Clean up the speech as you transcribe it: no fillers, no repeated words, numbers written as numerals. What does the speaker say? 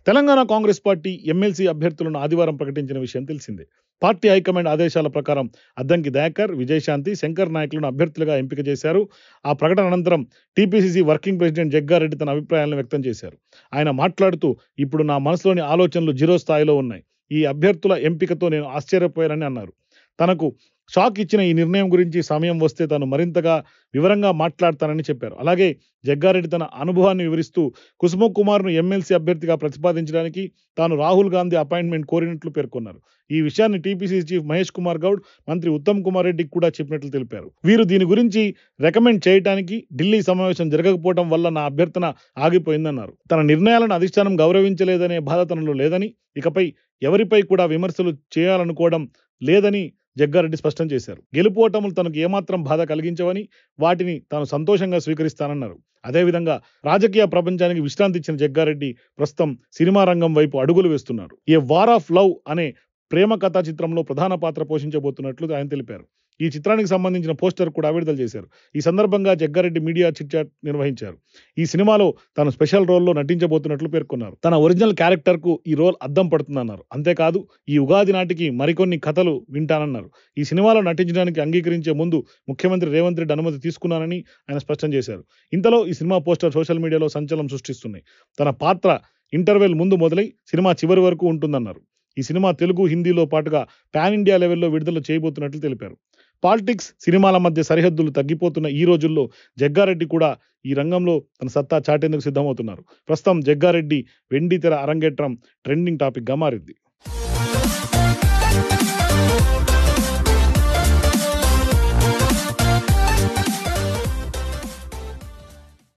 Telangana Congress party MLC అభ్యర్థులను ఆదివారం ప్రకటించిన విషయం తెలిసిందే. పార్టీ హైకమాండ్ ఆదేశాల ప్రకారం అద్దంకి దయాకర్, విజయశాంతి, శంకర్ నాయకులను అభ్యర్థులుగా ఎంపిక చేశారు. ఆ ప్రకటన అనంతరం టీపీసీసీ వర్కింగ్ ప్రెసిడెంట్ జగ్గారెడ్డి తన అభిప్రాయాలను వ్యక్తం చేశారు. ఆయన మాట్లాడుతూ, ఇప్పుడు నా మనసులోని ఆలోచనలు జీరో స్థాయిలో ఉన్నాయి. ఈ అభ్యర్థుల ఎంపికతో నేను ఆశ్చర్యపోయానని అన్నారు. తనకు షాక్ ఇచ్చిన ఈ నిర్ణయం గురించి సమయం వస్తే తాను మరింతగా వివరంగా మాట్లాడతానని చెప్పారు. అలాగే జగ్గారెడ్డి తన అనుభవాన్ని వివరిస్తూ కుసుమ కుమార్ను ఎమ్మెల్సీ అభ్యర్థిగా ప్రతిపాదించడానికి తాను రాహుల్ గాంధీ అపాయింట్మెంట్ కోరినట్లు పేర్కొన్నారు. ఈ విషయాన్ని టీపీసీ చీఫ్ మహేష్ కుమార్ గౌడ్, మంత్రి ఉత్తమ్ కుమార్ రెడ్డికి కూడా చెప్పినట్లు తెలిపారు. వీరు దీని గురించి రికమెండ్ చేయడానికి ఢిల్లీ సమావేశం జరగకపోవడం వల్ల నా అభ్యర్థన ఆగిపోయిందన్నారు. తన నిర్ణయాలను అధిష్టానం గౌరవించలేదనే బాధ తనలో లేదని, ఇకపై ఎవరిపై కూడా విమర్శలు చేయాలనుకోవడం లేదని జగ్గారెడ్డి స్పష్టం చేశారు. గెలుపోటములు తనకు ఏమాత్రం బాధ కలిగించవని, వాటిని తాను సంతోషంగా స్వీకరిస్తానన్నారు. అదేవిధంగా రాజకీయ ప్రపంచానికి విశ్రాంతి ఇచ్చిన జగ్గారెడ్డి ప్రస్తుతం సినిమా రంగం వైపు అడుగులు వేస్తున్నారు. ఏ వార్ ఆఫ్ లవ్ అనే ప్రేమ కథా చిత్రంలో ప్రధాన పాత్ర పోషించబోతున్నట్లు ఆయన తెలిపారు. ఈ చిత్రానికి సంబంధించిన పోస్టర్ కూడా విడుదల చేశారు. ఈ సందర్భంగా జగ్గారెడ్డి మీడియా చిట్ చాట్ నిర్వహించారు. ఈ సినిమాలో తాను స్పెషల్ రోల్లో నటించబోతున్నట్లు పేర్కొన్నారు. తన ఒరిజినల్ క్యారెక్టర్ కు ఈ రోల్ అద్దం పడుతుందన్నారు. అంతేకాదు, ఈ ఉగాది నాటికి మరికొన్ని కథలు వింటానన్నారు. ఈ సినిమాలో నటించడానికి అంగీకరించే ముందు ముఖ్యమంత్రి రేవంత్ రెడ్డి అనుమతి తీసుకున్నానని ఆయన స్పష్టం చేశారు. ఇంతలో ఈ సినిమా పోస్టర్ సోషల్ మీడియాలో సంచలనం సృష్టిస్తున్నాయి. తన పాత్ర ఇంటర్వెల్ ముందు మొదలై సినిమా చివరి వరకు ఉంటుందన్నారు. ఈ సినిమా తెలుగు, హిందీలో పాటుగా పాన్ ఇండియా లెవెల్లో విడుదల చేయబోతున్నట్లు తెలిపారు. పాలిటిక్స్, సినిమాల మధ్య సరిహద్దులు తగ్గిపోతున్న ఈ రోజుల్లో జగ్గారెడ్డి కూడా ఈ రంగంలో తన సత్తా చాటేందుకు సిద్ధమవుతున్నారు. ప్రస్తుతం జగ్గారెడ్డి వెండితెర అరంగేట్రం ట్రెండింగ్ టాపిక్గా మారింది.